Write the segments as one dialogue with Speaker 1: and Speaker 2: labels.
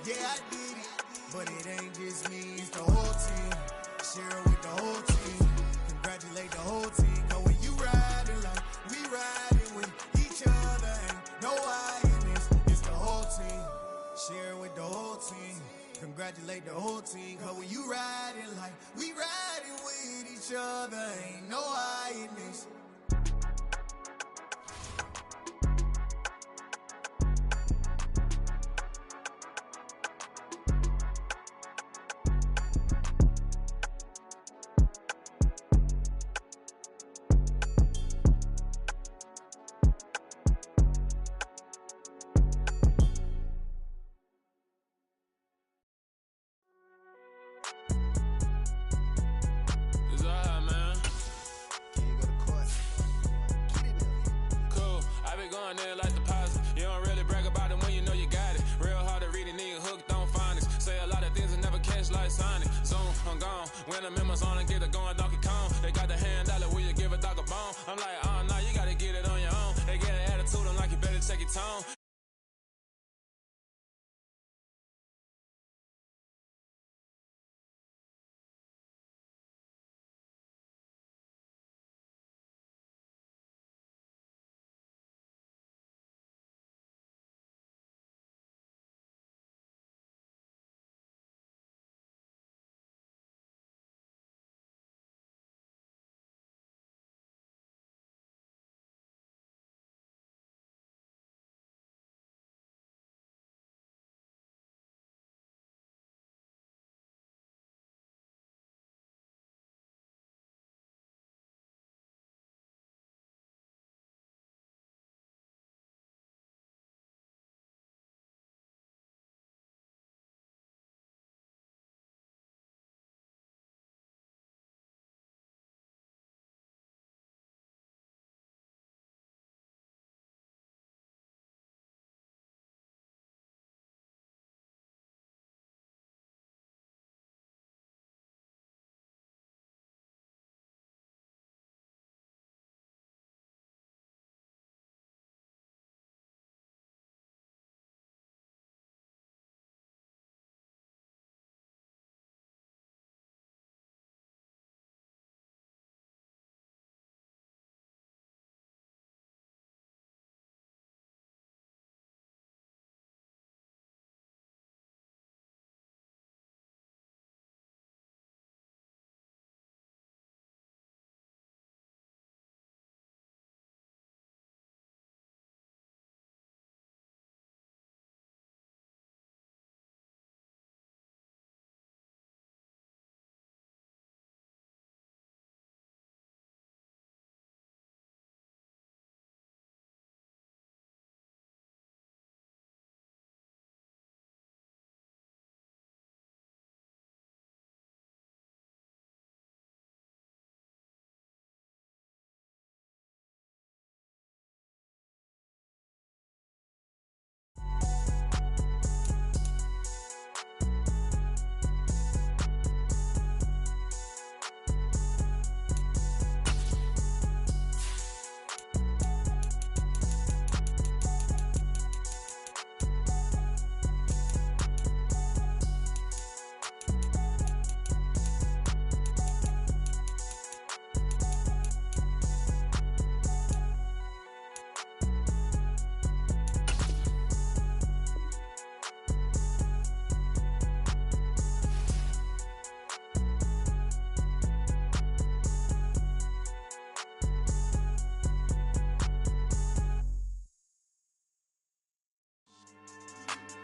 Speaker 1: Yeah, I did it, but it ain't just me, it's the whole team. Share it with the whole team. Congratulate the whole team. Cause when you riding like we riding with each other, ain't no I in this, it's the whole team. Share it with the whole team. Congratulate the whole team. Cause when you riding like we riding with each other, ain't no I in this.
Speaker 2: When I'm in my zone and get it going Donkey Kong, they got the hand dollar, will you give a dog a bone? I'm like, oh no, you gotta get it on your own. They get an attitude, I'm like, you better check your tone.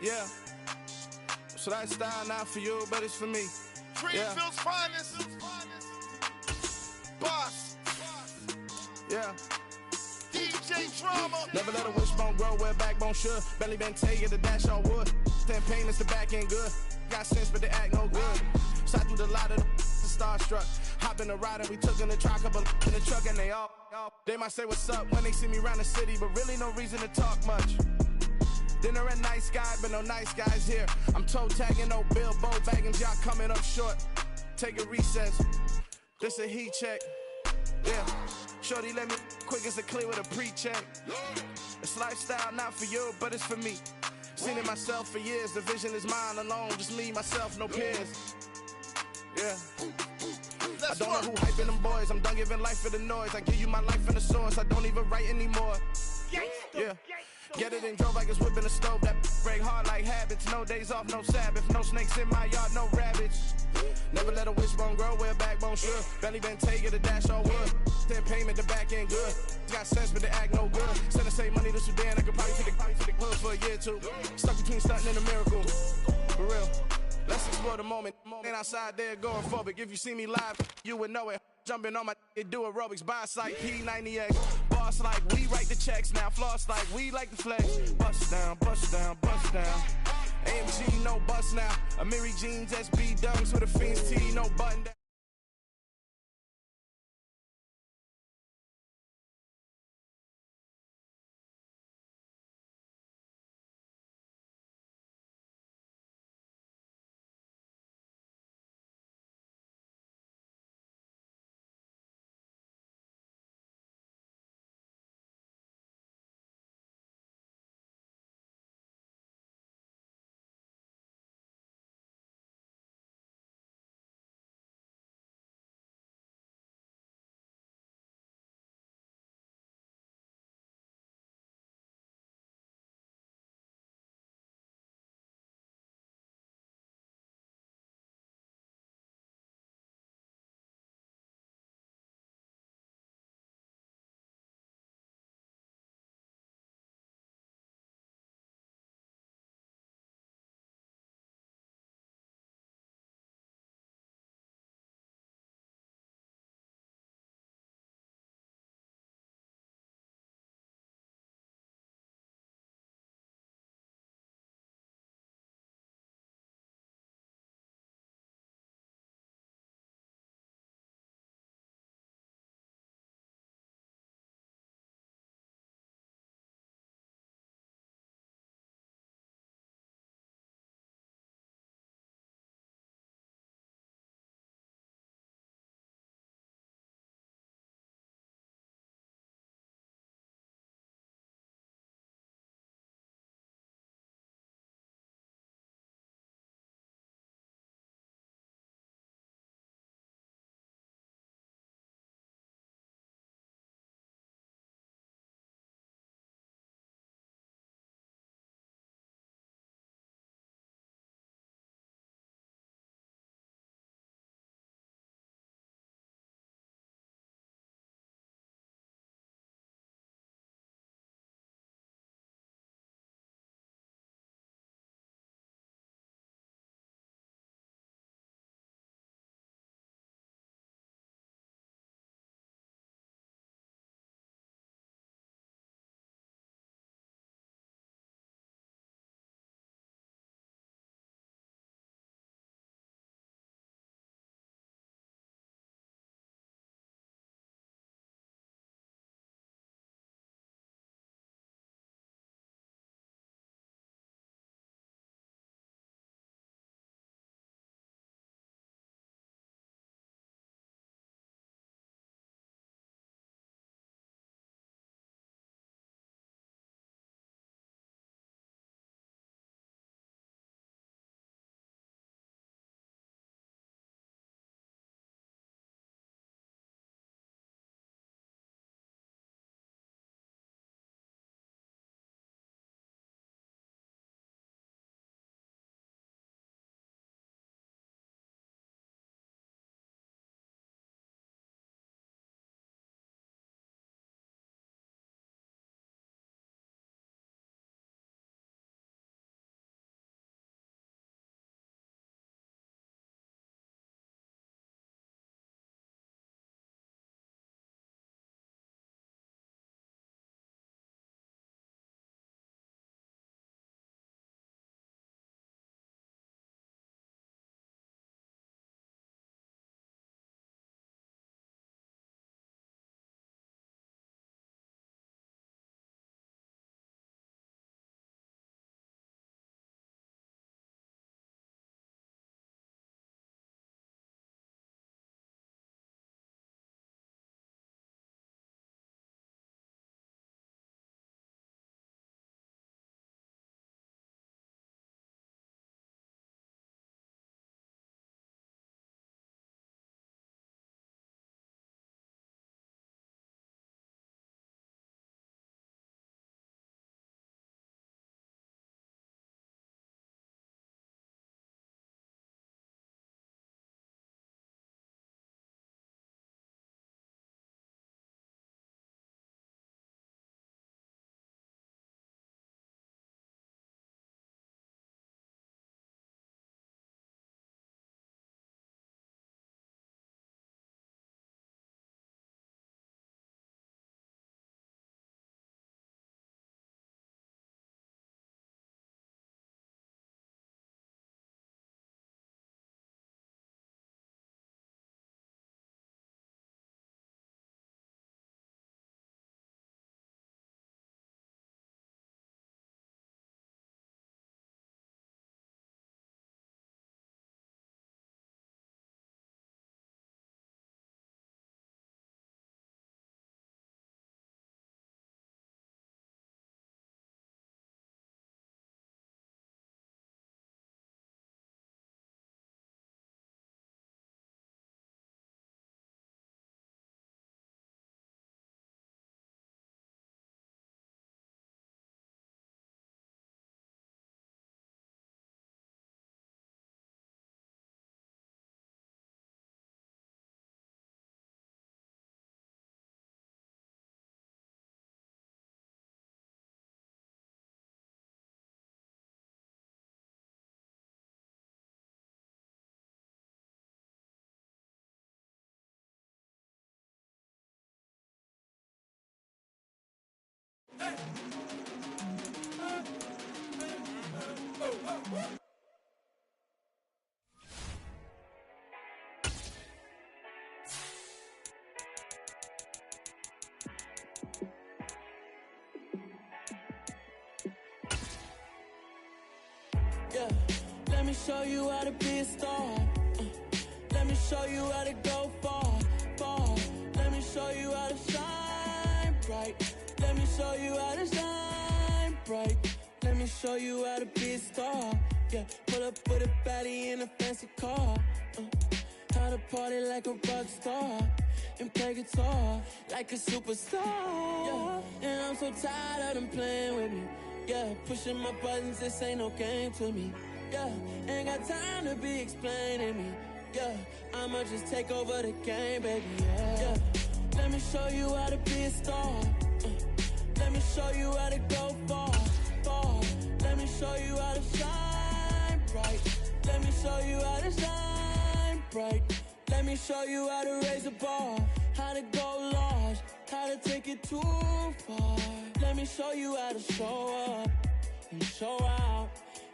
Speaker 3: Yeah. So that style not for you, but it's for me.
Speaker 4: Greenfield's finest. Boss.
Speaker 3: Yeah.
Speaker 4: DJ Drama.
Speaker 3: Never let a wishbone grow where a backbone should. Belly been taking the dash on wood. Then pain is the back end good. Got sense, but they act no good. Shot through the lot of the starstruck. Hop in the ride and we took in the truck, couple in the truck and they might say what's up when they see me around the city, but really no reason to talk much. Dinner at nice guy, but no nice guys here. I'm toe tagging, no Bilbo bagging, y'all coming up short. Take a recess. This a heat check. Yeah. Shorty let me quick as a clear with a pre-check. It's lifestyle not for you, but it's for me. Seen it myself for years, the vision is mine alone, just me, myself, no peers. Yeah. I don't know who hyping them boys, I'm done giving life for the noise. I give you my life and the source, I don't even write anymore. Yeah. Get it and drove like it's whipping a stove. That break hard like habits. No days off, no Sabbath. No snakes in my yard, no rabbits. Never let a wishbone grow where a backbone should. Belly been take it, a dash all wood. Then payment, the back end good. Got sense, but the act no good. Send the same money to Sudan, I could probably take the hood for a year or two. Stuck between stunting and a miracle. For real. Let's explore the moment. Ain't outside there going phobic. If you see me live, you would know it. Jumping on my do aerobics, boss like P90X. Boss like we write the checks now. Floss like we like the flex. Bust down, bust down, bust down. AMG, no bust now. Amiri jeans, SB dunks with a Fiends T, no button down.
Speaker 5: Yeah, let me show you how to be a star. Let me show you how to go far, far. Let me show you how to shine bright. Let me show you how to shine bright. Let me show you how to be a star. Yeah, pull up with a baddie in a fancy car. How to party like a rock star and play guitar like a superstar. Yeah, and I'm so tired of them playing with me. Yeah, pushing my buttons, this ain't no game to me. Yeah, ain't got time to be explaining me. Yeah, I'ma just take over the game, baby. Yeah, let me show you how to be a star. Let me show you how to go far, far. Let me show you how to shine bright. Let me show you how to shine bright. Let me show you how to raise a bar, how to go large, how to take it too far. Let me show you how to show up and show out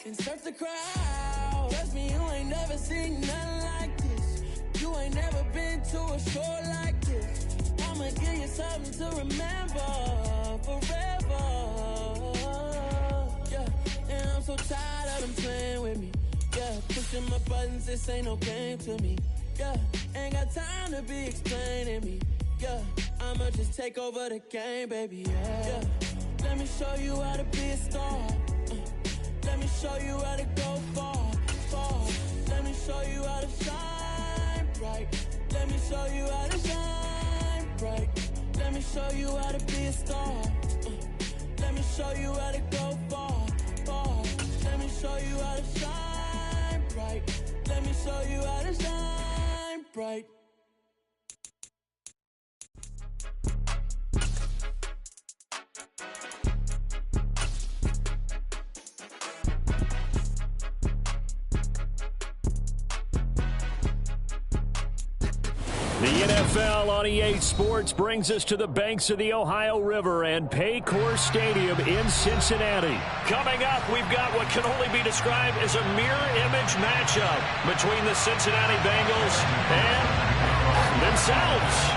Speaker 5: and surf the crowd. Trust me, you ain't never seen nothing like this. You ain't never been to a show like this. I'ma give you something to remember forever. Yeah, and I'm so tired of them playing with me. Yeah, pushing my buttons, this ain't no game to me. Yeah, ain't got time to be explaining me. Yeah, I'ma just take over the game, baby. Yeah, let me show you how to be a star. Let me show you how to go far, far. Let me show you how to shine bright. Let me show you how to shine bright. Let me show you how to be a star. Let me show you how to go far, far. Let me show you how to shine bright. Let me show you how to shine bright.
Speaker 6: The NFL on EA Sports brings us to the banks of the Ohio River and Paycor Stadium in Cincinnati. Coming up, we've got what can only be described as a mirror image matchup between the Cincinnati Bengals and themselves.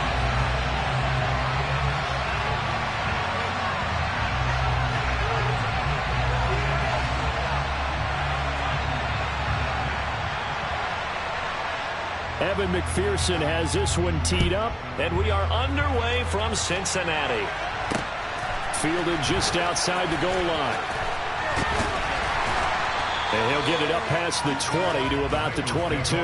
Speaker 6: Evan McPherson has this one teed up, and we are underway from Cincinnati. Fielded just outside the goal line. And he'll get it up past the 20 to about the 22.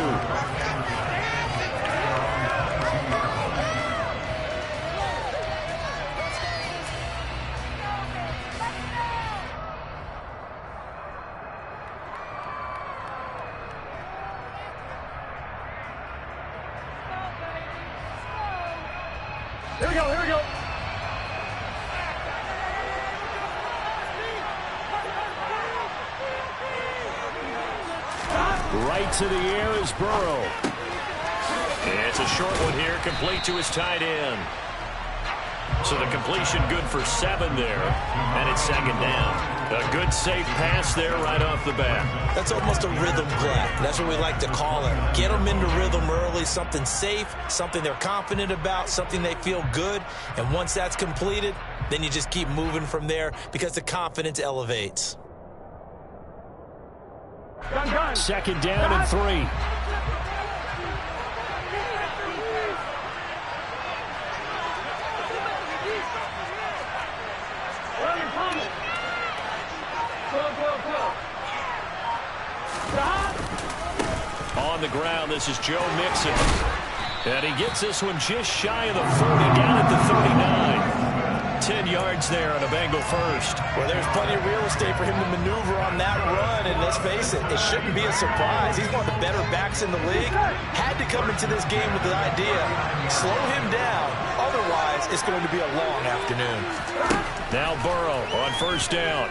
Speaker 7: Here we go.
Speaker 6: Right to the air is Burrow.
Speaker 8: It's a short one here, complete to his tight end. So the completion good for 7 there, and it's second down. A good safe pass there right off the bat.
Speaker 9: That's almost a rhythm play. That's what we like to call it. Get them into rhythm early, something safe, something they're confident about, something they feel good. And once that's completed, then you just keep moving from there because the confidence elevates.
Speaker 6: Second down and 3.
Speaker 8: On the ground, this is Joe Mixon. And he gets this one just shy of the 40, down at the 39. 10 yards there on a Bengal first.
Speaker 9: Well, there's plenty of real estate for him to maneuver on that run, and let's face it, it shouldn't be a surprise. He's one of the better backs in the league. Had to come into this game with the idea, slow him down, otherwise it's going to be a long afternoon.
Speaker 8: Now Burrow on first down.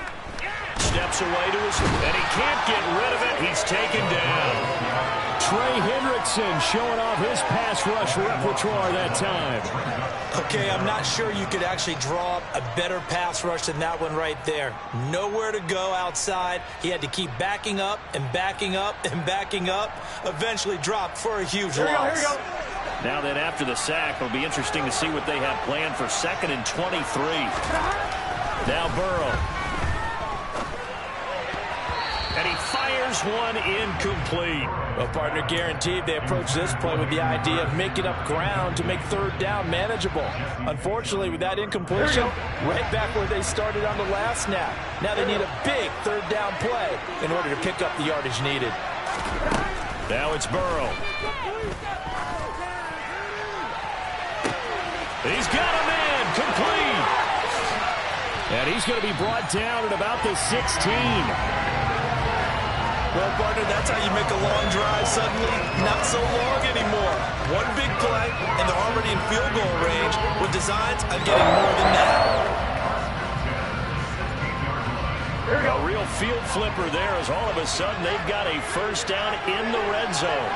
Speaker 8: Steps away to his, and he can't get rid of it. He's taken down.
Speaker 6: Trey Hendrickson showing off his pass rush repertoire that time.
Speaker 9: Okay, I'm not sure you could actually draw up a better pass rush than that one right there. Nowhere to go outside. He had to keep backing up and backing up and backing up. Eventually dropped for a huge loss.
Speaker 6: Here we go. Now then, after the sack, it'll be interesting to see what they have planned for 2nd and 23. Now Burrow. And he fires one incomplete.
Speaker 9: Well, partner, guaranteed they approach this play with the idea of making up ground to make 3rd down manageable. Unfortunately, with that incompletion, right back where they started on the last snap. Now they need a big 3rd down play in order to pick up the yardage needed.
Speaker 6: Now it's Burrow. He's got him in, complete. And he's going to be brought down at about the 16.
Speaker 9: Well, partner, that's how you make a long drive suddenly not so long anymore. One big play, and they're already in field goal range with designs on getting more than that.
Speaker 6: A real field flipper there as all of a sudden they've got a 1st down in the red zone.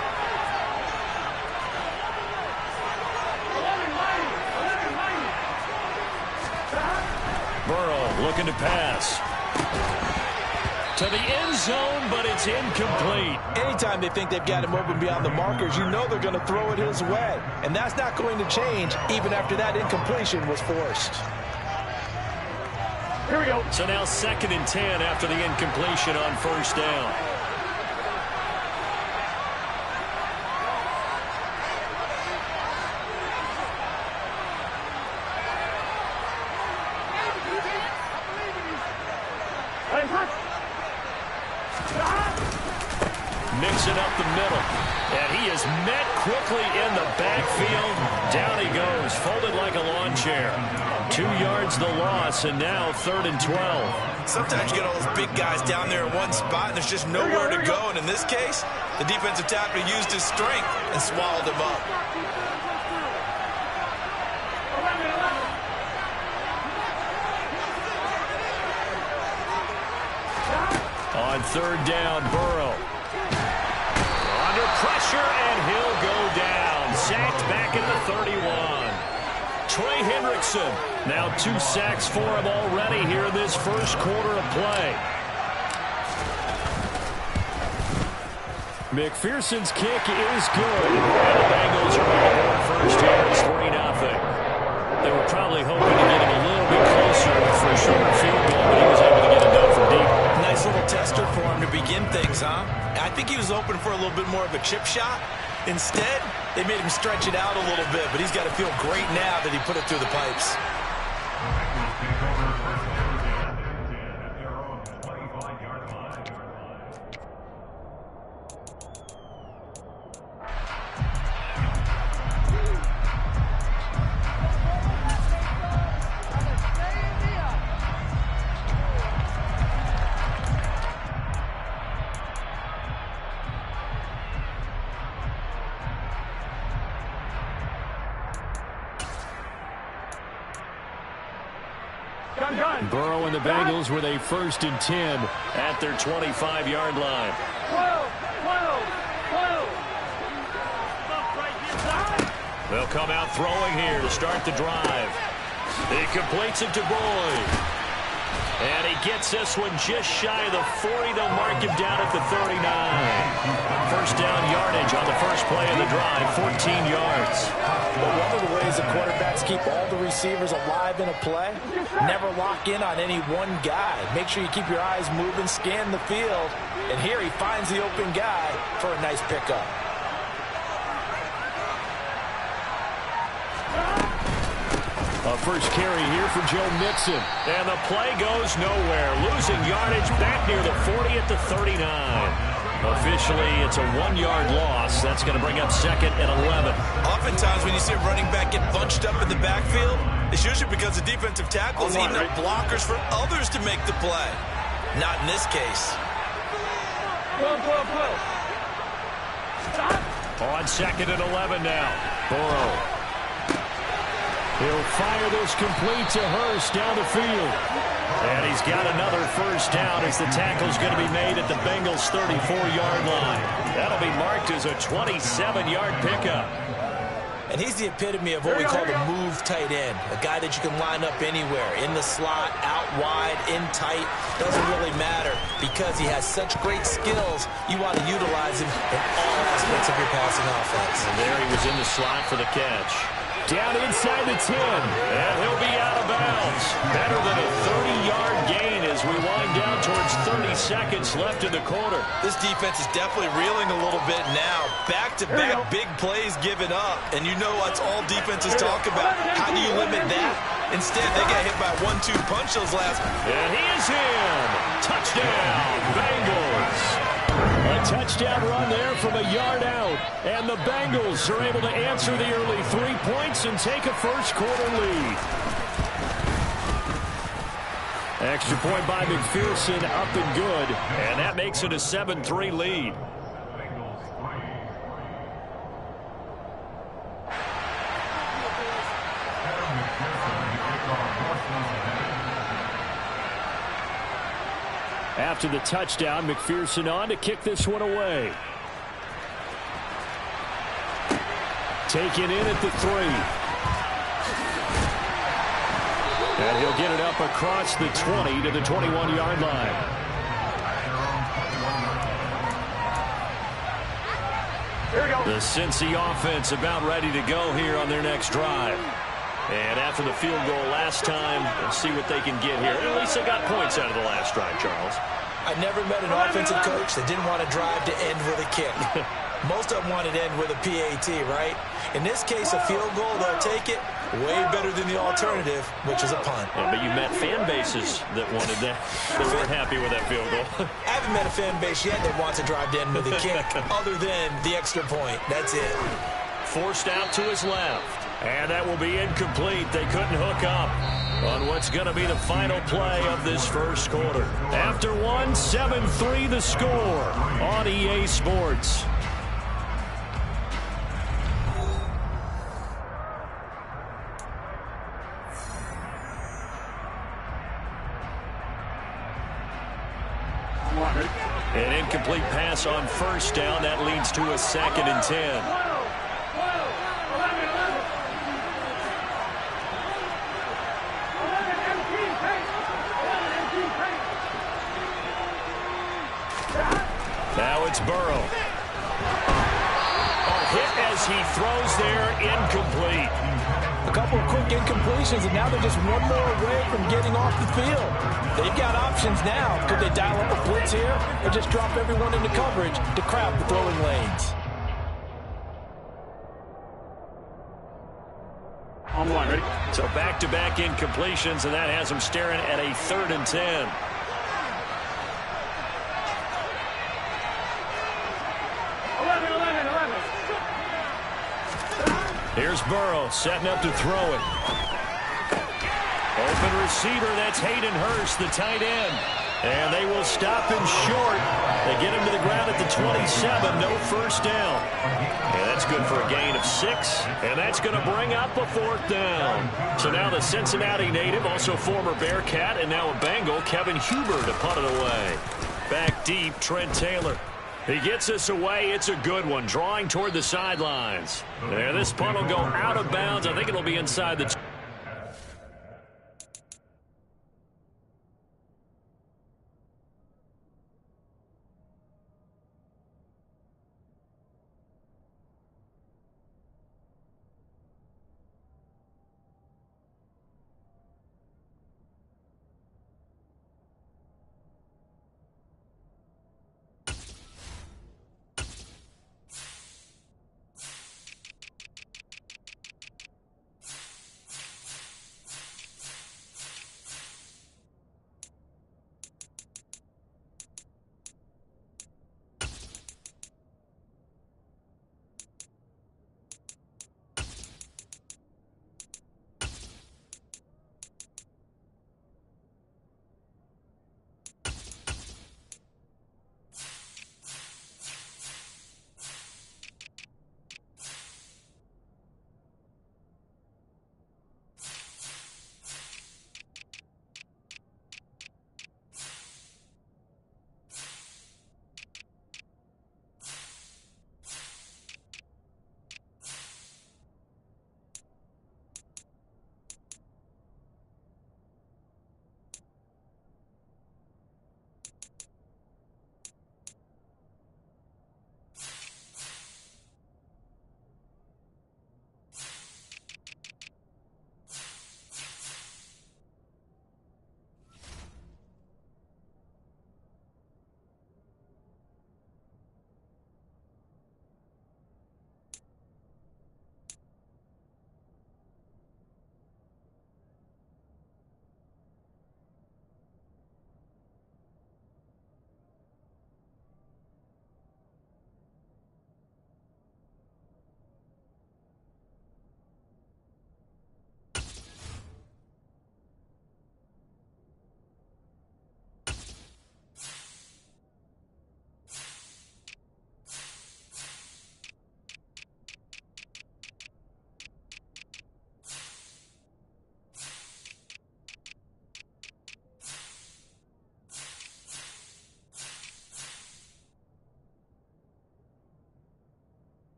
Speaker 6: Burrow looking to pass. To the end zone, but it's incomplete.
Speaker 9: Anytime they think they've got him open beyond the markers, you know they're going to throw it his way. And that's not going to change even after that incompletion was forced.
Speaker 6: Here we go. So now 2nd and 10 after the incompletion on 1st down. Mixing up the middle. And he is met quickly in the backfield. Down he goes, folded like a lawn chair. 2 yards the loss, and now 3rd and 12.
Speaker 9: Sometimes you get all those big guys down there in one spot, and there's just nowhere to go. And in this case, the defensive tackle used his strength and swallowed him up.
Speaker 6: On 3rd down, Burrow. Under pressure, and he'll go down. Sacked back at the 31. Trey Hendrickson. Now 2 sacks for him already here in this 1st quarter of play. McPherson's kick is good. And the Bengals are on board first here. It's 3-0. They were probably hoping to get him a little bit closer for a shorter field goal, but he was able to get it done from deep.
Speaker 9: Nice little tester for him to begin things, huh? I think he was open for a little bit more of a chip shot. Instead, they made him stretch it out a little bit, but he's got to feel great now that he put it through the pipes.
Speaker 6: Burrow and the Bengals with a 1st and 10 at their 25-yard line. They'll come out throwing here to start the drive. He completes it to Boyd. And he gets this one just shy of the 40. They'll mark him down at the 39. 1st down yardage on the first play of the drive, 14 yards.
Speaker 9: But one of the ways the quarterbacks keep all the receivers alive in a play, never lock in on any one guy. Make sure you keep your eyes moving, scan the field. And here he finds the open guy for a nice pickup.
Speaker 6: A first carry here for Joe Mixon. And the play goes nowhere. Losing yardage back near the 40 at the 39. Officially, it's a 1-yard loss. That's going to bring up 2nd and 11.
Speaker 9: Oftentimes when you see a running back get bunched up in the backfield, it's usually because the defensive tackle is eating up blockers for others to make the play. Not in this case.
Speaker 6: On 2nd and 11 now. Burrow. He'll fire this complete to Hurst down the field. And he's got another first down as the tackle's going to be made at the Bengals' 34-yard line. That'll be marked as a 27-yard pickup.
Speaker 9: And he's the epitome of what we call the move tight end, a guy that you can line up anywhere, in the slot, out wide, in tight, doesn't really matter because he has such great skills. You want to utilize him in all aspects of your passing offense.
Speaker 8: And there he was in the slot for the catch.
Speaker 6: Down inside the 10, and he'll be out of bounds. Better than a 30-yard gain as we wind down towards 30 seconds left in the quarter.
Speaker 9: This defense is definitely reeling a little bit now. Back-to-back big plays given up, and you know that's all defenses talk about. How do you limit that? Instead, they got hit by a 1-2 punch those last.
Speaker 6: And he is in. Touchdown, Bengals. A touchdown run there from a yard out. And the Bengals are able to answer the early 3 points and take a first-quarter lead. Extra point by McPherson, up and good. And that makes it a 7-3 lead. After the touchdown, McPherson on to kick this one away. Taken in at the 3. And he'll get it up across the 20 to the 21-yard line. The Cincy offense about ready to go here on their next drive. And after the field goal last time, we'll see what they can get here. At least they got points out of the last drive, Charles.
Speaker 9: I never met an offensive coach that didn't want to drive to end with a kick. Most of them wanted to end with a PAT, right? In this case, a field goal, they'll take it. Way better than the alternative, which is a punt.
Speaker 8: Yeah, but you met fan bases that wanted that. They weren't happy with that field goal.
Speaker 9: I haven't met a fan base yet that wants to drive to end with a kick, other than the extra point. That's it.
Speaker 8: Forced out to his left.
Speaker 6: And that will be incomplete. They couldn't hook up on what's going to be the final play of this first quarter. After one, 7-3 the score on EA Sports. An incomplete pass on first down. That leads to a 2nd and 10. Now it's Burrow. A hit as he throws there, incomplete.
Speaker 9: A couple of quick incompletions, and now they're just one more away from getting off the field. They've got options now. Could they dial up a blitz here or just drop everyone into coverage to crowd the throwing lanes?
Speaker 7: On the line, ready?
Speaker 6: So back-to-back incompletions, and that has them staring at a 3rd and 10. Here's Burrow setting up to throw it. Open receiver, that's Hayden Hurst, the tight end. And they will stop him short. They get him to the ground at the 27, no first down. And that's good for a gain of 6. And that's going to bring up a 4th down. So now the Cincinnati native, also former Bearcat, and now a Bengal, Kevin Huber to punt it away. Back deep, Trent Taylor. He gets this away. It's a good one, drawing toward the sidelines. And this punt will go out of bounds. I think it'll be inside the...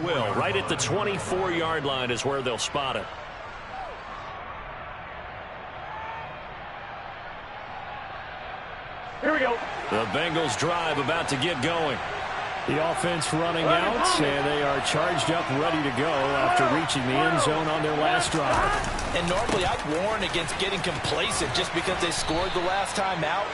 Speaker 8: will. Right at the 24-yard line is where they'll spot it.
Speaker 7: Here we go.
Speaker 8: The Bengals drive about to get going.
Speaker 6: The offense running out, and they are charged up, ready to go after reaching the end zone on their last drive.
Speaker 9: And normally I'd warn against getting complacent just because they scored the last time out.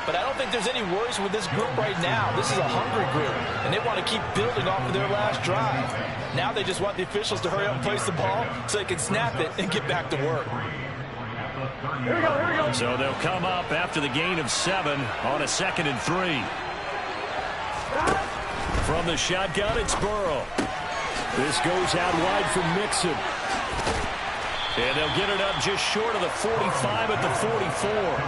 Speaker 9: But I don't think there's any worries with this group right now. This is a hungry group, and they want to keep building off of their last drive. Now they just want the officials to hurry up and place the ball so they can snap it and get back to work.
Speaker 7: Here we go, here we go.
Speaker 8: So they'll come up after the gain of 7 on a 2nd and 3. From the shotgun, it's Burrow.
Speaker 6: This goes out wide from Mixon.
Speaker 8: And they'll get it up just short of the 45 at the 44.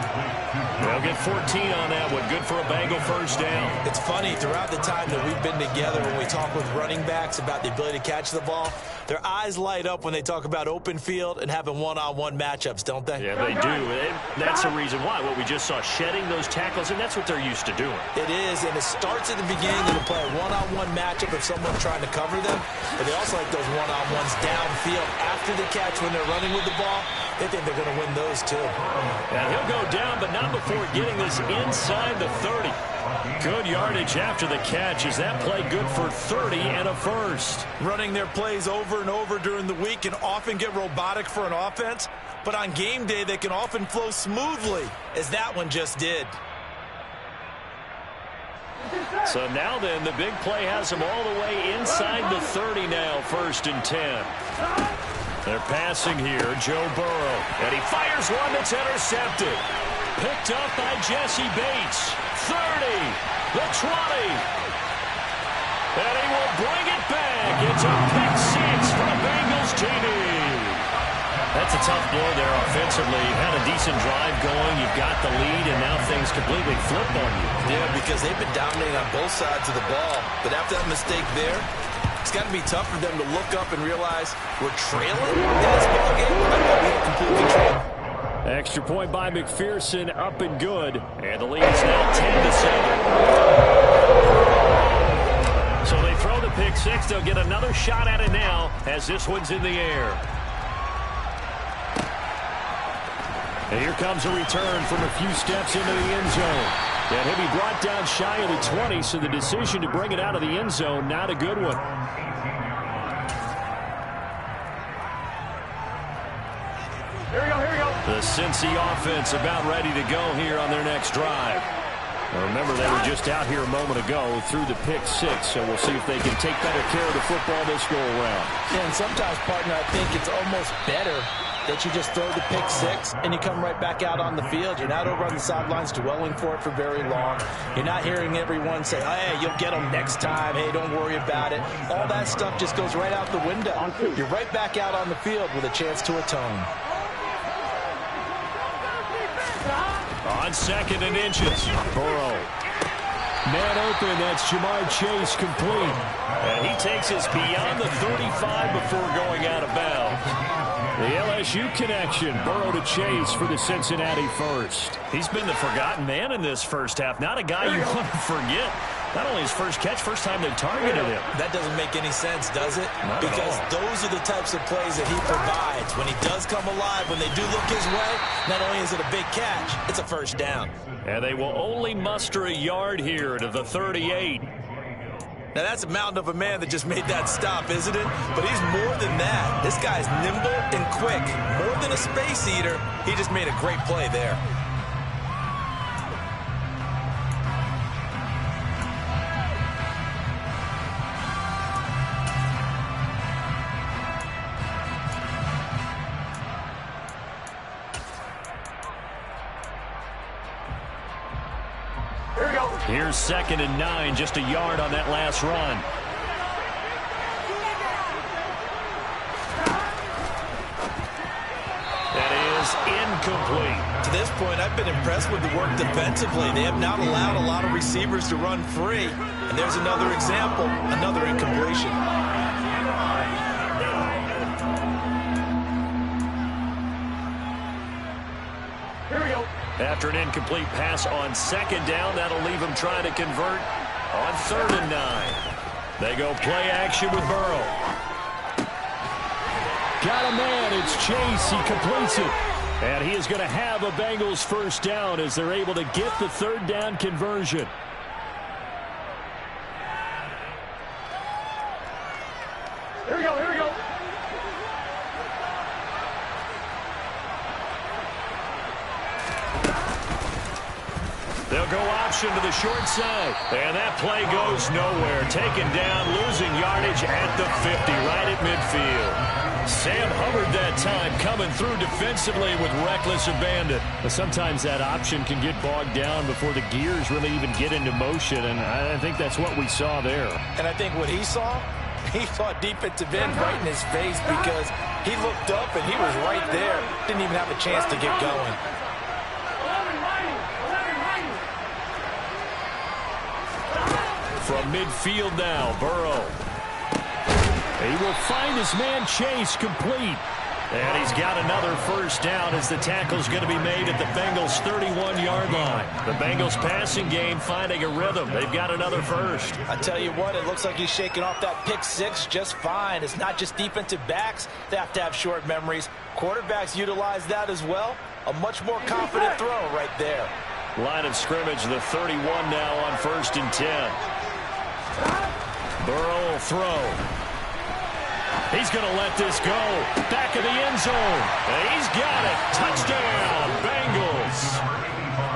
Speaker 8: They'll get 14 on that one. Good for a Bengal first down.
Speaker 9: It's funny, throughout the time that we've been together, when we talk with running backs about the ability to catch the ball, their eyes light up when they talk about open field and having one-on-one matchups, don't they?
Speaker 8: Yeah, they do. And that's the reason why. What we just saw, shedding those tackles, and that's what they're used to doing.
Speaker 9: It is, and it starts at the beginning. They can play a one-on-one matchup if someone's trying to cover them, but they also like those one-on-ones downfield after the catch when they're running with the ball. They think they're going to win those too.
Speaker 8: And he'll go down, but not before getting this inside the 30. Good yardage after the catch. Is that play good for 30 and a first?
Speaker 9: Running their plays over and over during the week can often get robotic for an offense, but on game day they can often flow smoothly, as that one just did.
Speaker 8: So now then, the big play has them all the way inside the 30 now, 1st and 10. They're passing here, Joe Burrow. And he fires one that's intercepted. Picked up by Jesse Bates. 30, the 20. And he will bring it back. It's a pick 6 for the Bengals TD. That's a tough blow there offensively. You've had a decent drive going. You've got the lead, and now things completely flip on you.
Speaker 9: Yeah, because they've been dominating on both sides of the ball. But after that mistake there, it's got to be tough for them to look up and realize we're trailing in this ballgame. We might not be in complete control.
Speaker 6: Extra point by McPherson, up and good.
Speaker 8: And the lead is now 10-7. So they throw the pick 6. They'll get another shot at it now as this one's in the air.
Speaker 6: And here comes a return from a few steps into the end zone. And he'll be brought down shy of the 20, so the decision to bring it out of the end zone, not a good one.
Speaker 7: Here we go, here we go.
Speaker 8: The Cincy offense about ready to go here on their next drive.
Speaker 6: Now remember, they were just out here a moment ago through the pick 6, so we'll see if they can take better care of the football this go-around.
Speaker 9: Yeah, and sometimes, partner, I think it's almost better that you just throw the pick 6 and you come right back out on the field. You're not over on the sidelines dwelling for it for very long. You're not hearing everyone say, hey, you'll get them next time. Hey, don't worry about it. All that stuff just goes right out the window. You're right back out on the field with a chance to atone.
Speaker 8: On 2nd and inches, Burrow.
Speaker 6: Man open, that's Jamar Chase complete.
Speaker 8: And he takes us beyond the 35 before going out of bounds.
Speaker 6: The LSU connection, Burrow to Chase for the Cincinnati first.
Speaker 8: He's been the forgotten man in this first half. Not a guy you want to forget. Not only his first catch, first time they targeted him.
Speaker 9: That doesn't make any sense, does it? Because those are the types of plays that he provides. When he does come alive, when they do look his way, not only is it a big catch, it's a first down.
Speaker 8: And they will only muster a yard here to the 38.
Speaker 9: Now, that's a mountain of a man that just made that stop, isn't it? But he's more than that. This guy's nimble and quick. More than a space eater, he just made a great play there.
Speaker 8: Here's 2nd and 9, just a yard on that last run. That is incomplete.
Speaker 9: To this point, I've been impressed with the work defensively. They have not allowed a lot of receivers to run free. And there's another example, another incompletion.
Speaker 7: Here we go.
Speaker 8: After an incomplete pass on 2nd down, that'll leave him trying to convert on 3rd and 9.
Speaker 6: They go play action with Burrow. Got a man. It's Chase. He completes it. And he is going to have a Bengals first down as they're able to get the third down conversion.
Speaker 7: Here we go, here we go.
Speaker 6: They'll go option to the short side. And that play goes nowhere. Taken down, losing yardage at the 50, right at midfield. Sam Hubbard that time coming through defensively with reckless abandon. But sometimes that option can get bogged down before the gears really even get into motion, and I think that's what we saw there.
Speaker 9: And I think what he saw defensive end right in his face because he looked up and he was right there. Didn't even have a chance to get going.
Speaker 6: From midfield now, Burrow. He will find his man Chase complete. And he's got another first down as the tackle's going to be made at the Bengals' 31-yard line. The Bengals passing game finding a rhythm. They've got another first.
Speaker 9: I tell you what, it looks like he's shaking off that pick six just fine. It's not just defensive backs. They have to have short memories. Quarterbacks utilize that as well. A much more confident throw right there.
Speaker 6: Line of scrimmage, the 31 now on 1st and 10. Burrow will throw. He's going to let this go. Back of the end zone. And he's got it. Touchdown, Bengals.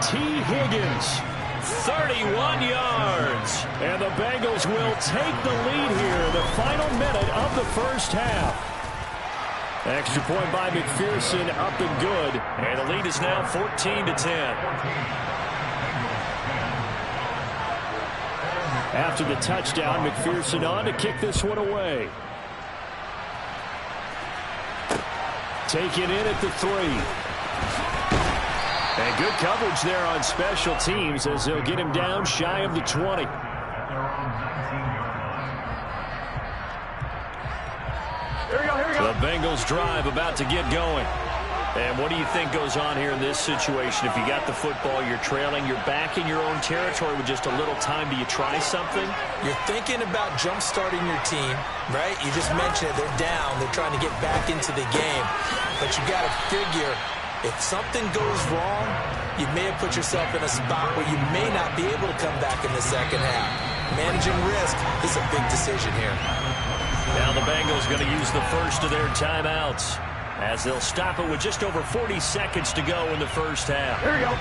Speaker 6: T. Higgins, 31 yards. And the Bengals will take the lead here, the final minute of the first half. Extra point by McPherson, up and good. And the lead is now 14-10. After the touchdown, McPherson on to kick this one away. Taken in at the 3. And good coverage there on special teams as they'll get him down shy of the 20.
Speaker 7: Here we go, here we go.
Speaker 6: The Bengals drive about to get going. And what do you think goes on here in this situation? If you got the football, you're trailing, you're back in your own territory with just a little time. Do you try something?
Speaker 9: You're thinking about jump-starting your team, right? You just mentioned it. They're down. They're trying to get back into the game. But you got to figure, if something goes wrong, you may have put yourself in a spot where you may not be able to come back in the second half. Managing risk is a big decision here.
Speaker 6: Now the Bengals going to use the first of their timeouts, as they'll stop it with just over 40 seconds to go in the first half.
Speaker 7: Here we go.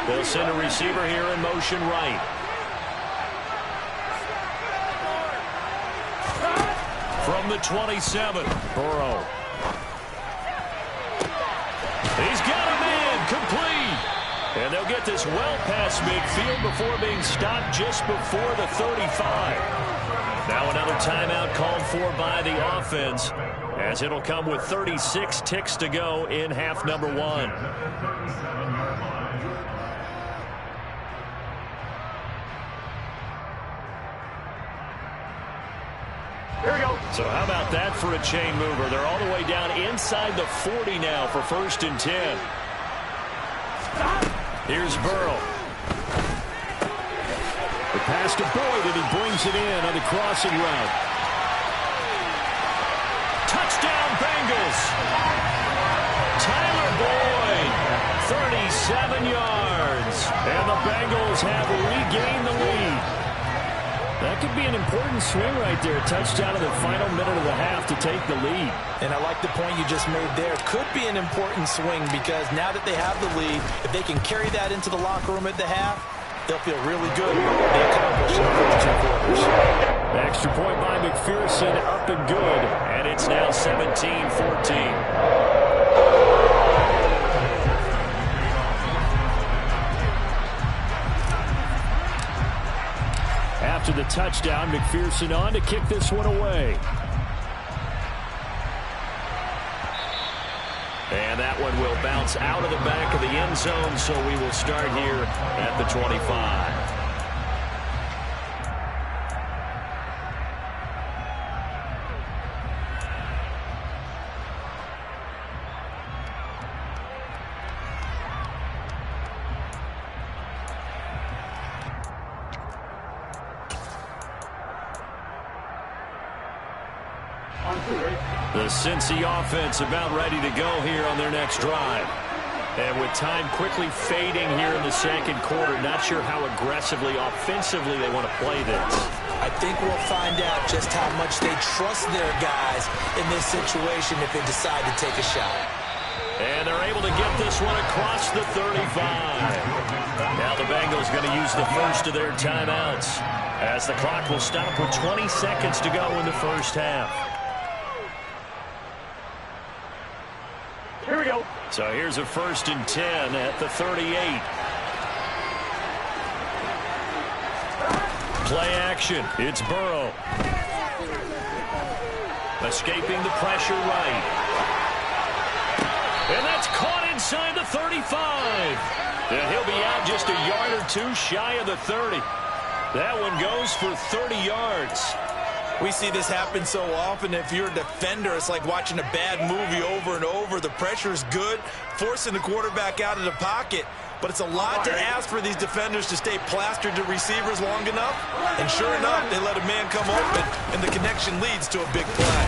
Speaker 6: They'll send a receiver here in motion right. From the 27, Burrow. He's got a man complete. And they'll get this well past midfield before being stopped just before the 35. Now another timeout called for by the offense, as it'll come with 36 ticks to go in half number 1.
Speaker 7: Here we go.
Speaker 6: So how about that for a chain mover? They're all the way down inside the 40 now for 1st and 10. Here's Burrow. The pass to Boyd, and he brings it in on the crossing route. Touchdown, Bengals. Tyler Boyd, 37 yards. And the Bengals have regained the lead. That could be an important swing right there. Touchdown in the final minute of the half to take the lead.
Speaker 9: And I like the point you just made there. Could be an important swing because now that they have the lead, if they can carry that into the locker room at the half, they'll feel really good about what they accomplished in the first 2 quarters.
Speaker 6: Extra point by McPherson, up and good. And it's now 17-14. After the touchdown, McPherson on to kick this one away. And that one will bounce out of the back of the end zone, so we will start here at the 25. The Cincy offense about ready to go here on their next drive. And with time quickly fading here in the second quarter, not sure how aggressively, offensively they want to play this.
Speaker 9: I think we'll find out just how much they trust their guys in this situation if they decide to take a shot.
Speaker 6: And they're able to get this one across the 35. Now the Bengals going to use the first of their timeouts, as the clock will stop with 20 seconds to go in the first half.
Speaker 7: Here we go.
Speaker 6: So here's a 1st and 10 at the 38. Play action. It's Burrow. Escaping the pressure right. And that's caught inside the 35. And he'll be out just a yard or two shy of the 30. That one goes for 30 yards.
Speaker 9: We see this happen so often. If you're a defender, it's like watching a bad movie over and over. The pressure is good, forcing the quarterback out of the pocket. But it's a lot to ask for these defenders to stay plastered to receivers long enough. And sure enough, they let a man come open, and the connection leads to a big play.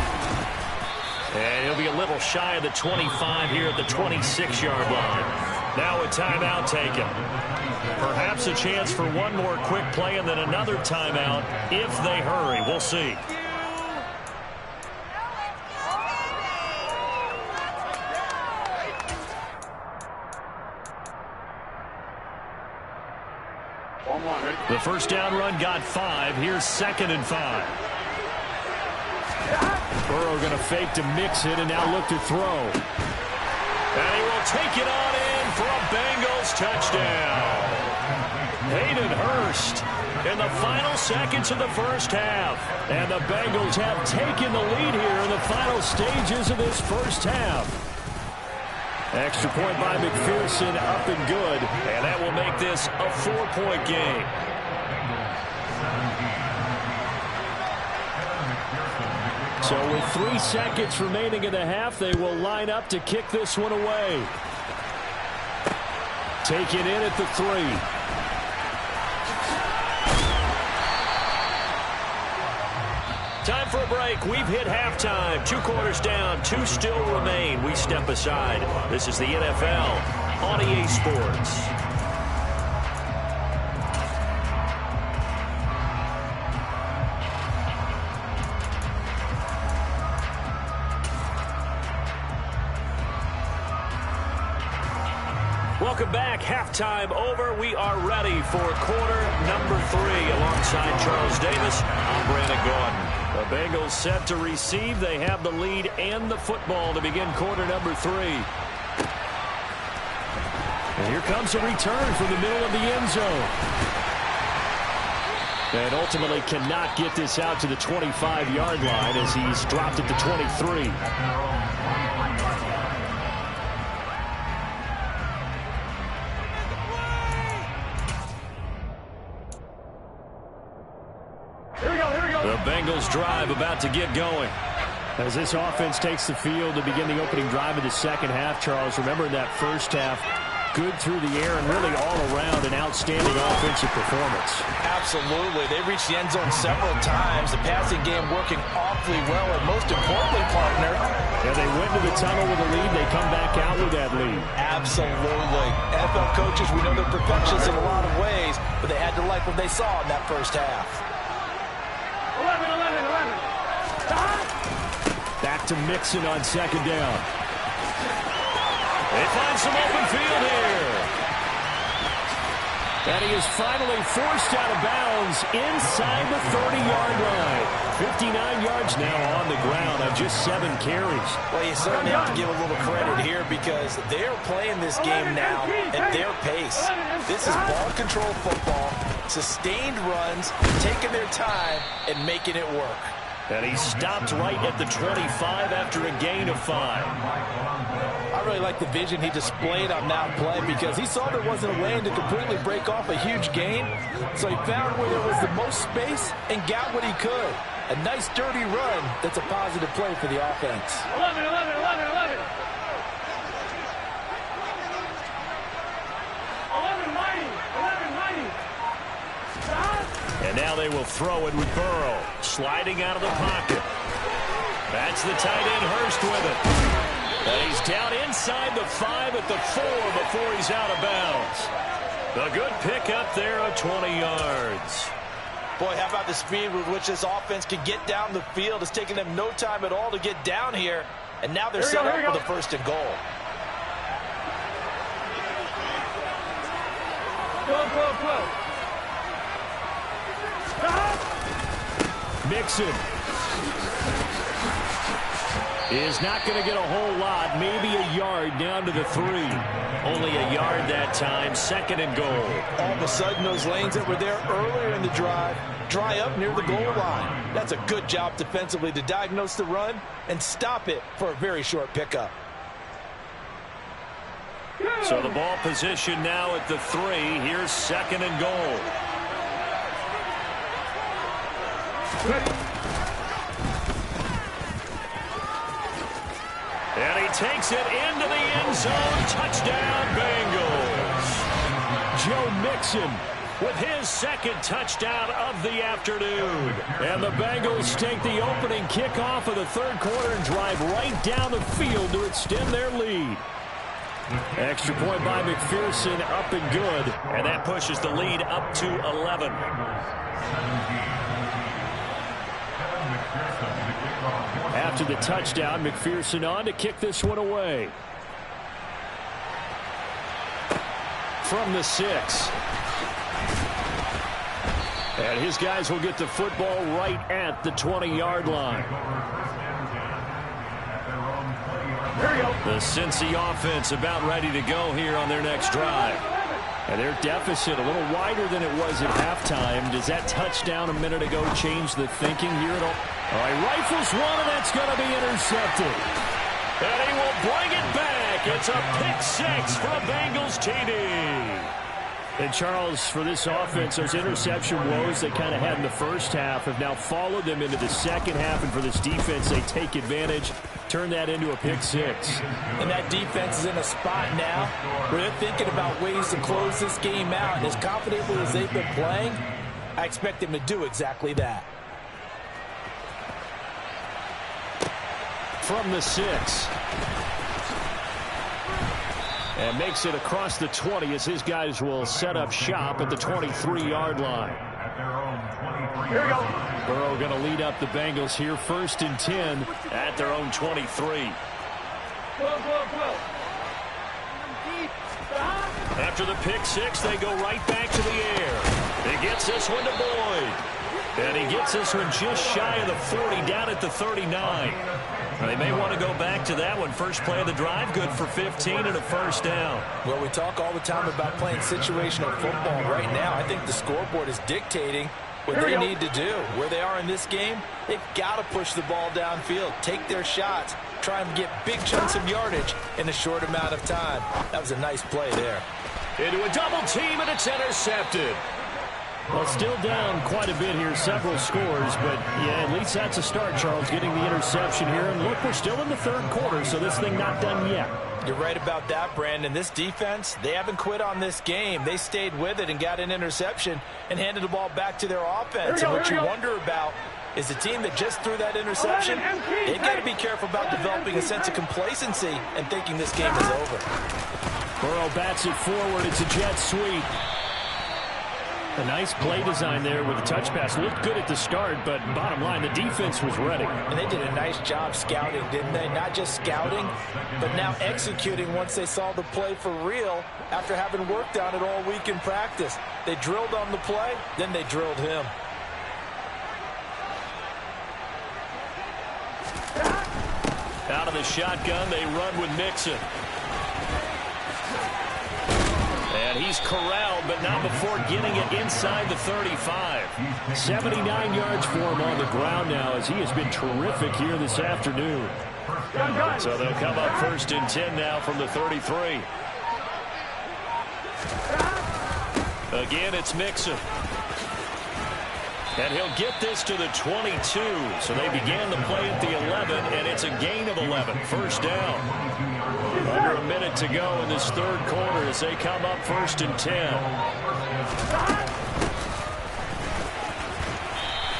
Speaker 6: And he'll be a little shy of the 25 here at the 26-yard line. Now a timeout taken. Perhaps a chance for one more quick play and then another timeout if they hurry. We'll see. The first down run got 5. Here's 2nd and 5. Burrow going to fake to mix it and now look to throw. And he will take it on in for a Bengals touchdown. Hayden Hurst in the final seconds of the first half. And the Bengals have taken the lead here in the final stages of this first half. Extra point by McPherson, up and good. And that will make this a 4-point game. So with 3 seconds remaining in the half, they will line up to kick this one away. Take it in at the 3. Time for a break. We've hit halftime. 2 quarters down. 2 still remain. We step aside. This is the NFL on EA Sports. Welcome back. Halftime over. We are ready for quarter number 3. Alongside Charles Davis, I'm Brandon Gordon. The Bengals set to receive. They have the lead and the football to begin quarter number 3. And here comes a return from the middle of the end zone. And ultimately cannot get this out to the 25-yard line as he's dropped at the 23. The Bengals drive about to get going. As this offense takes the field to begin the opening drive of the second half, Charles, remember in that first half, good through the air and really all around an outstanding offensive performance.
Speaker 9: Absolutely. They reached the end zone several times. The passing game working awfully well, and most importantly, partner,
Speaker 6: yeah, they went to the tunnel with a lead. They come back out with that lead.
Speaker 9: Absolutely. NFL coaches, we know they're perfectionists in a lot of ways, but they had to like what they saw in that first half.
Speaker 7: 11.
Speaker 6: Back to Mixon on second down. They find some open field here. And he is finally forced out of bounds inside the 30-yard line. 59 yards now on the ground on just 7 carries.
Speaker 9: Well, you certainly have to give a little credit here because they're playing this game now at their pace. This is ball control football, sustained runs, taking their time and making it work.
Speaker 6: And he stopped right at the 25 after a gain of 5.
Speaker 9: I really like the vision he displayed on that play because he saw there wasn't a lane to completely break off a huge gain. So he found where there was the most space and got what he could. A nice dirty run that's a positive play for the offense.
Speaker 7: 11.
Speaker 6: And now they will throw it with Burrow, sliding out of the pocket.
Speaker 8: That's the tight end Hurst with it. And he's down inside the 5 at the 4 before he's out of bounds. A good pickup there of 20 yards.
Speaker 9: Boy, how about the speed with which this offense can get down the field? It's taking them no time at all to get down here. And now they're set up for the 1st and goal.
Speaker 7: Go.
Speaker 6: Mixon is not going to get a whole lot, maybe a yard down to the 3.
Speaker 8: Only a yard that time, 2nd and goal.
Speaker 9: All of a sudden, those lanes that were there earlier in the drive dry up near the goal line. That's a good job defensively to diagnose the run and stop it for a very short pickup.
Speaker 8: So the ball position now at the 3. Here's 2nd and goal. And he takes it into the end zone. Touchdown, Bengals.
Speaker 6: Joe Mixon with his 2nd touchdown of the afternoon. And the Bengals take the opening kickoff of the 3rd quarter and drive right down the field to extend their lead. Extra point by McPherson, up and good.
Speaker 8: And that pushes the lead up to 11.
Speaker 6: After the touchdown, McPherson on to kick this one away. From the 6. And his guys will get the football right at the 20-yard line.
Speaker 8: The Cincy offense about ready to go here on their next drive.
Speaker 6: And their deficit a little wider than it was at halftime. Does that touchdown a minute ago change the thinking here at all? All right, rifles one, and that's going to be intercepted.
Speaker 8: And he will bring it back. It's a pick 6 for a Bengals TD.
Speaker 6: And Charles, for this offense, those interception woes they kind of had in the first half have now followed them into the second half. And for this defense, they take advantage, turn that into a pick 6.
Speaker 9: And that defense is in a spot now where they're thinking about ways to close this game out. And as confidently as they've been playing, I expect them to do exactly that.
Speaker 6: From the 6. And makes it across the 20 as his guys will set up shop at the 23-yard line.
Speaker 7: Here we go.
Speaker 6: Burrow going to lead up the Bengals here, 1st and 10
Speaker 8: at their own 23.
Speaker 7: Go.
Speaker 8: After the pick 6, they go right back to the air. He gets this one to Boyd. And he gets this one just shy of the 40, down at the 39. They may want to go back to that one. First play of the drive, good for 15 and a 1st down.
Speaker 9: Well, we talk all the time about playing situational football. Right now, I think the scoreboard is dictating what they need to do. Where they are in this game, they've got to push the ball downfield, take their shots, try and get big chunks of yardage in a short amount of time. That was a nice play there.
Speaker 8: Into a double team, and it's intercepted.
Speaker 6: Well, still down quite a bit here, several scores, but yeah, at least that's a start, Charles, getting the interception here. And look, we're still in the 3rd quarter, so this thing not done yet.
Speaker 9: You're right about that, Brandon. This defense, they haven't quit on this game. They stayed with it and got an interception and handed the ball back to their offense. And what you wonder about is the team that just threw that interception, they've got to be careful about developing a sense of complacency and thinking this game is over.
Speaker 6: Burrow bats it forward. It's a jet sweep. A nice play design there with the touch pass. Looked good at the start, but bottom line, the defense was ready.
Speaker 9: And they did a nice job scouting, didn't they? Not just scouting, but now executing once they saw the play for real after having worked on it all week in practice. They drilled on the play, then they drilled him.
Speaker 8: Out of the shotgun, they run with Mixon. And he's corralled, but not before getting it inside the 35.
Speaker 6: 79 yards for him on the ground now, as he has been terrific here this afternoon.
Speaker 8: So they'll come up 1st and 10 now from the 33. Again, it's Mixon. And he'll get this to the 22. So they began the play at the 11, and it's a gain of 11. 1st down. Under a minute to go in this 3rd quarter as they come up 1st and 10.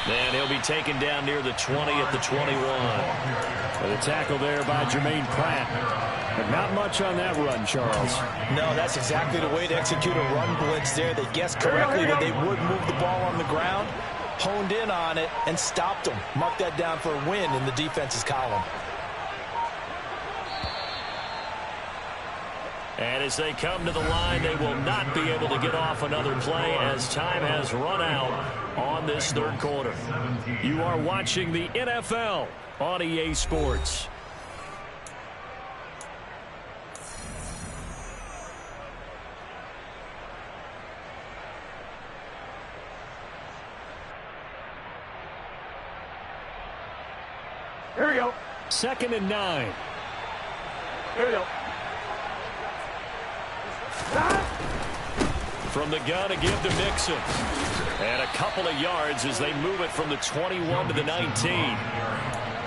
Speaker 8: And he'll be taken down near the 20 at the 21.
Speaker 6: With a tackle there by Jermaine Pratt. But not much on that run, Charles.
Speaker 9: No, that's exactly the way to execute a run blitz there. They guessed correctly that they would move the ball on the ground, honed in on it, and stopped them. Mark that down for a win in the defense's column.
Speaker 8: And as they come to the line, they will not be able to get off another play as time has run out on this third quarter.
Speaker 6: You are watching the NFL on EA Sports.
Speaker 7: Here we go.
Speaker 6: 2nd and 9.
Speaker 7: Here we go.
Speaker 8: From the gun to give to Mixon. And a couple of yards as they move it from the 21 to the 19.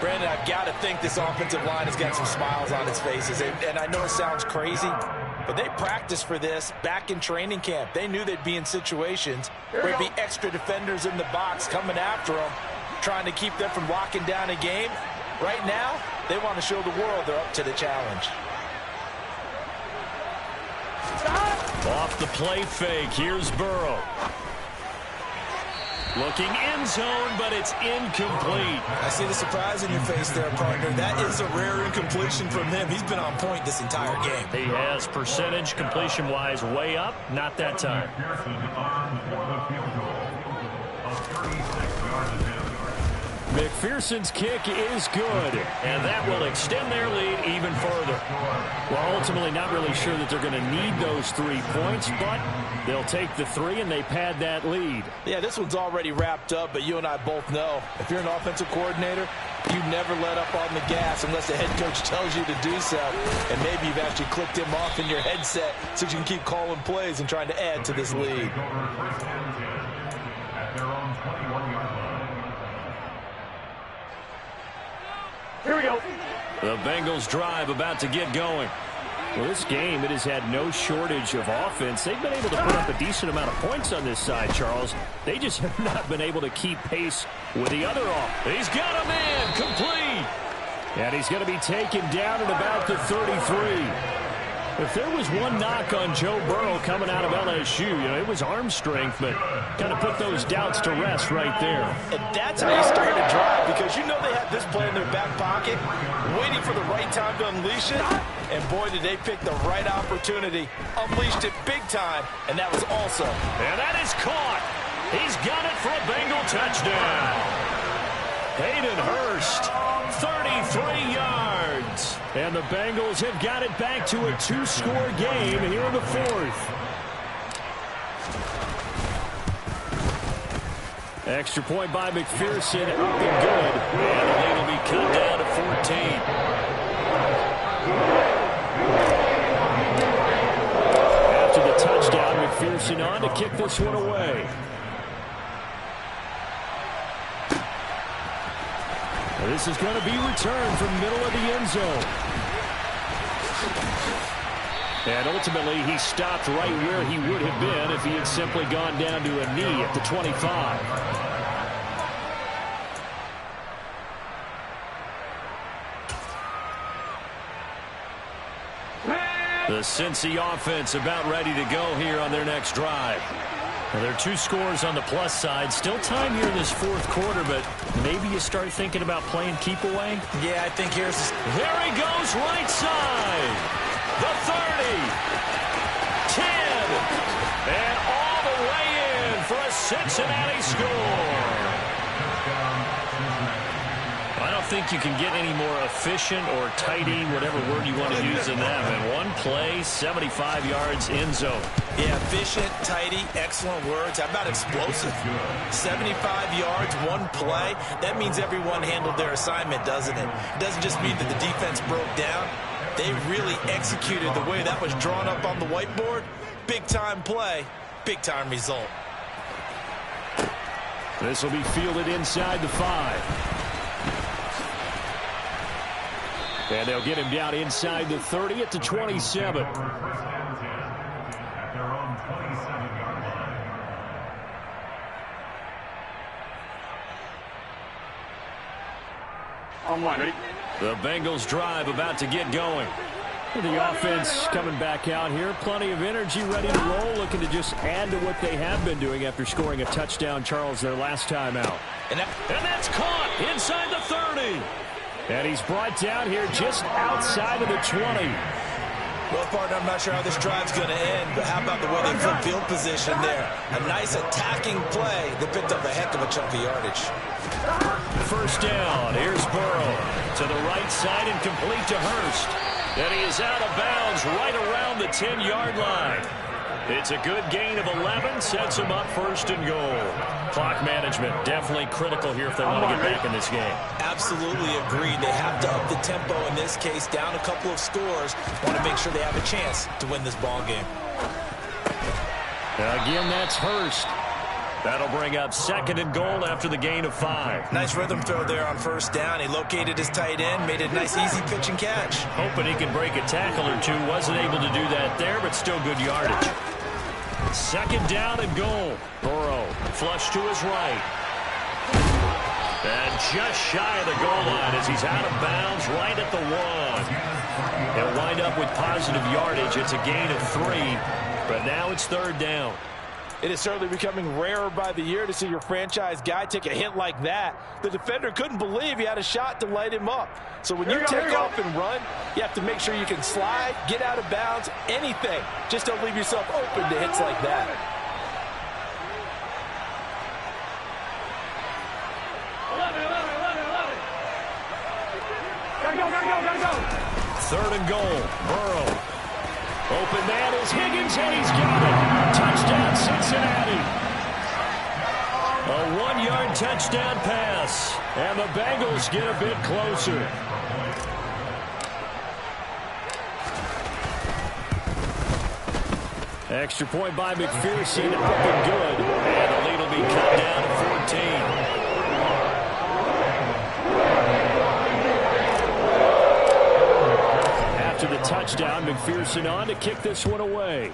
Speaker 9: Brandon, I've got to think this offensive line has got some smiles on its faces. And I know it sounds crazy, but they practiced for this back in training camp. They knew they'd be in situations where there'd be extra defenders in the box coming after them, trying to keep them from locking down a game. Right now, they want to show the world they're up to the challenge.
Speaker 8: Off the play fake, here's Burrow. Looking end zone, but it's incomplete.
Speaker 9: I see the surprise in your face there, partner. That is a rare incompletion from him. He's been on point this entire game.
Speaker 8: He has percentage completion-wise way up, not that time.
Speaker 6: McPherson's kick is good.
Speaker 8: And that will extend their lead even further.
Speaker 6: Well, ultimately not really sure that they're going to need those 3 points, but they'll take the 3 and they pad that lead.
Speaker 9: Yeah, this one's already wrapped up, but you and I both know if you're an offensive coordinator, you never let up on the gas unless the head coach tells you to do so. And maybe you've actually clicked him off in your headset so you can keep calling plays and trying to add to this lead.
Speaker 7: Here we go.
Speaker 8: The Bengals drive about to get going.
Speaker 6: Well, this game, it has had no shortage of offense. They've been able to put up a decent amount of points on this side, Charles. They just have not been able to keep pace with the other offense.
Speaker 8: He's got a man, complete.
Speaker 6: And he's going to be taken down at about the 33. If there was one knock on Joe Burrow coming out of LSU, it was arm strength, but kind of put those doubts to rest right there.
Speaker 9: And that's how you start a drive, because you know they have this play in their back pocket, waiting for the right time to unleash it. And boy, did they pick the right opportunity. Unleashed it big time, and that was also.
Speaker 8: And that is caught. He's got it for a Bengal touchdown. Hayden Hurst, 33 yards.
Speaker 6: And the Bengals have got it back to a 2-score game here in the 4th. Extra point by McPherson, up and good.
Speaker 8: And the lead will be cut down to 14.
Speaker 6: After the touchdown, McPherson on to kick this one away. This is going to be returned from middle of the end zone. And ultimately, he stopped right where he would have been if he had simply gone down to a knee at the 25.
Speaker 8: The Cincy offense about ready to go here on their next drive. Well, there are 2 scores on the plus side. Still time here in this 4th quarter, but maybe you start thinking about playing keep away.
Speaker 9: Yeah, I think here's the...
Speaker 8: There he goes, right side. The 30. 10. And all the way in for a Cincinnati score. I don't think you can get any more efficient or tidy, whatever word you want to use in that. And one play, 75 yards end zone.
Speaker 9: Yeah, efficient, tidy, excellent words. How about explosive? 75 yards, one play. That means everyone handled their assignment, doesn't it? It doesn't just mean that the defense broke down. They really executed the way that was drawn up on the whiteboard. Big-time play, big-time result.
Speaker 6: This will be fielded inside the 5. And they'll get him down inside the 30 at the 27.
Speaker 7: On one, ready?
Speaker 6: The Bengals drive about to get going. The offense coming back out here. Plenty of energy, ready to roll, looking to just add to what they have been doing after scoring a touchdown, Charles, their last time out.
Speaker 8: And that's caught inside the 30.
Speaker 6: And he's brought down here just outside of the 20.
Speaker 9: Well, partner, I'm not sure how this drive's going to end, but how about the way they flip field position there? A nice attacking play. They picked up a heck of a chunk of yardage.
Speaker 6: First down. Here's Burrow to the right side and complete to Hurst. And he is out of bounds right around the 10-yard line. It's a good gain of 11, sets him up first and goal. Clock management definitely critical here if they want to get back in this game.
Speaker 9: Absolutely agreed. They have to up the tempo in this case, down a couple of scores. Want to make sure they have a chance to win this ball game.
Speaker 6: Again, that's Hurst. That'll bring up second and goal after the gain of 5.
Speaker 9: Nice rhythm throw there on first down. He located his tight end, made it a nice easy pitch and catch.
Speaker 6: Hoping he can break a tackle or two. Wasn't able to do that there, but still good yardage. Second down and goal. Burrow flush to his right. And just shy of the goal line as he's out of bounds right at the 1. They'll wind up with positive yardage. It's a gain of 3, but now it's third down.
Speaker 10: It is certainly becoming rarer by the year to see your franchise guy take a hit like that. The defender couldn't believe he had a shot to light him up. So when you take off and run, you have to make sure you can slide, get out of bounds, anything. Just don't leave yourself open to hits like that.
Speaker 6: Third and goal. Burrow. Open man is Higgins, and he's got it. Touchdown, Cincinnati. A 1-yard touchdown pass, and the Bengals get a bit closer. Extra point by McPherson, up and good, and the lead will be cut down to 14. After the touchdown, McPherson on to kick this one away.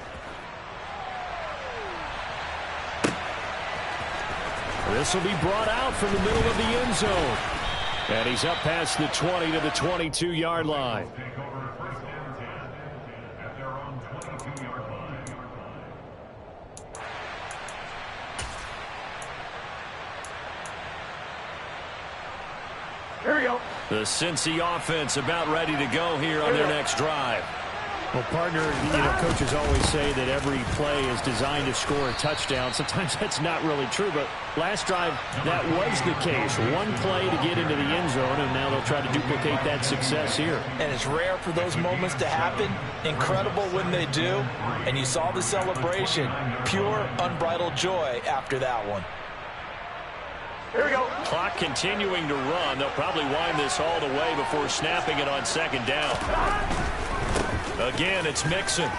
Speaker 6: This will be brought out from the middle of the end zone. And he's up past the 20 to the 22-yard line.
Speaker 7: Here we go.
Speaker 6: The Cincy offense about ready to go here on their next drive. Well, partner, coaches always say that every play is designed to score a touchdown. Sometimes that's not really true, but last drive, that was the case. One play to get into the end zone, and now they'll try to duplicate that success here.
Speaker 9: And it's rare for those moments to happen. Incredible when they do. And you saw the celebration. Pure, unbridled joy after that one.
Speaker 7: Here we go.
Speaker 6: Clock continuing to run. They'll probably wind this all the way before snapping it on second down. Again, it's Mixon.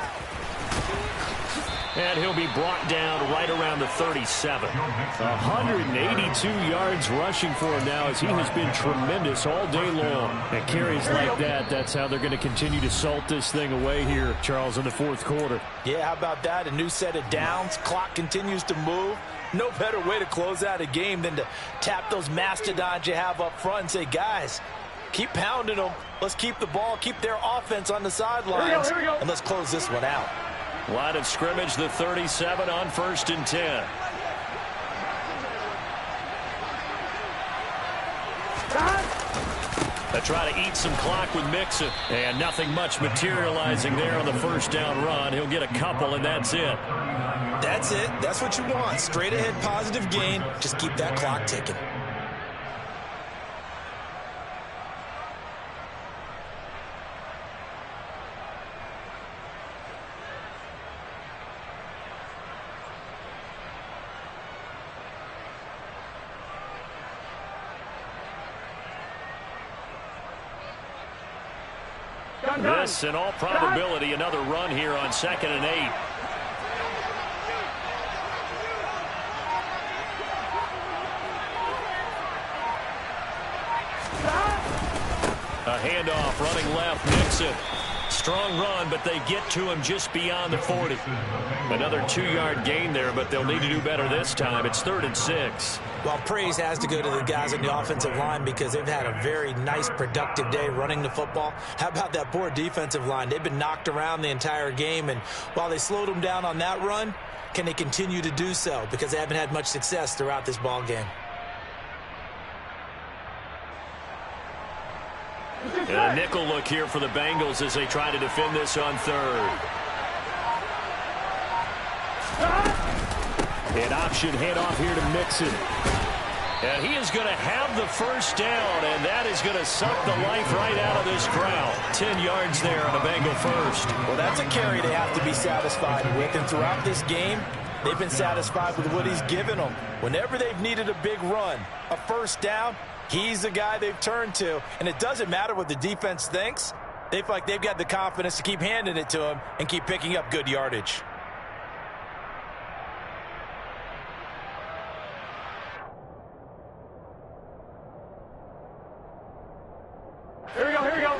Speaker 6: And he'll be brought down right around the 37. 182 yards rushing for him now as he has been tremendous all day long. And carries like that, that's how they're going to continue to salt this thing away here, Charles, in the fourth quarter.
Speaker 9: Yeah, how about that? A new set of downs. Clock continues to move. No better way to close out a game than to tap those mastodons you have up front and say, guys, keep pounding them. Let's keep the ball, keep their offense on the sidelines, and let's close this one out.
Speaker 6: Line of scrimmage, the 37 on 1st and 10. They try to eat some clock with Mixon, and nothing much materializing there on the first down run. He'll get a couple, and that's it.
Speaker 9: That's it. That's what you want. Straight ahead positive gain. Just keep that clock ticking.
Speaker 6: This, in all probability, another run here on 2nd and 8. A handoff running left. Mixon
Speaker 8: strong run, but they get to him just beyond the 40. Another 2-yard gain there, but they'll need to do better this time. It's 3rd and 6.
Speaker 9: Well, praise has to go to the guys on the offensive line because they've had a very nice, productive day running the football. How about that poor defensive line? They've been knocked around the entire game, and while they slowed them down on that run, can they continue to do so? Because they haven't had much success throughout this ball game.
Speaker 8: And a nickel look here for the Bengals as they try to defend this on 3rd.
Speaker 6: An option handoff here to Mixon.
Speaker 8: And he is going to have the first down, and that is going to suck the life right out of this crowd. 10 yards there on a Bengal first.
Speaker 9: Well, that's a carry they have to be satisfied with, and throughout this game, they've been satisfied with what he's given them. Whenever they've needed a big run, a first down, he's the guy they've turned to, and it doesn't matter what the defense thinks. They feel like they've got the confidence to keep handing it to him and keep picking up good yardage.
Speaker 7: Here we go, here we go.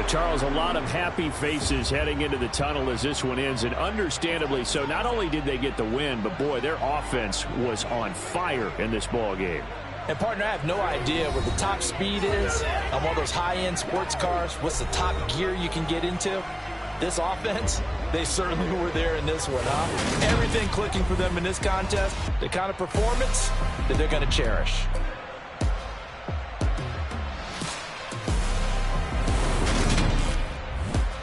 Speaker 6: Charles, a lot of happy faces heading into the tunnel as this one ends, and understandably so. Not only did they get the win, but boy, their offense was on fire in this ball game.
Speaker 9: And, partner, I have no idea what the top speed is on one of those high-end sports cars. What's the top gear you can get into? This offense, they certainly were there in this one, huh? Everything clicking for them in this contest, the kind of performance that they're going to cherish.